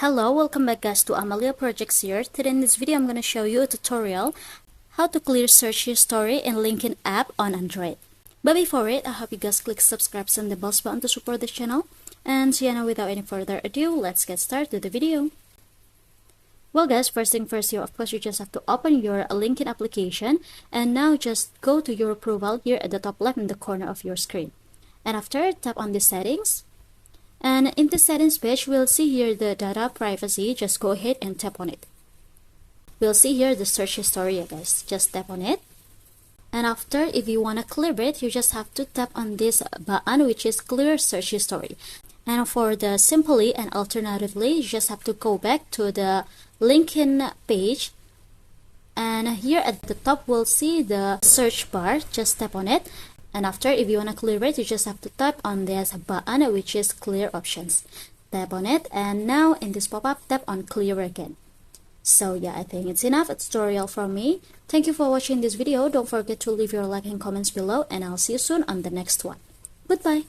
Hello, welcome back guys to Amalia Projects here. Today in this video I'm going to show you a tutorial how to clear search history in LinkedIn app on Android. But before it, I hope you guys click subscribe and the bell button to support this channel. And so now without any further ado, let's get started with the video. Well guys, first thing first here, of course you just have to open your LinkedIn application and now just go to your profile here at the top left in the corner of your screen. And after, tap on the settings. And in the settings page, we'll see here the data privacy. Just go ahead and tap on it. We'll see here the search history, guys. Just tap on it. And after, if you want to clear it, you just have to tap on this button, which is clear search history. And for the simply and alternatively, you just have to go back to the LinkedIn page. And here at the top, we'll see the search bar. Just tap on it. And after, if you want to clear it, you just have to tap on this button, which is clear options. Tap on it, and now in this pop-up, tap on clear again. So yeah, I think it's enough. A tutorial from me. Thank you for watching this video. Don't forget to leave your like and comments below, and I'll see you soon on the next one. Goodbye.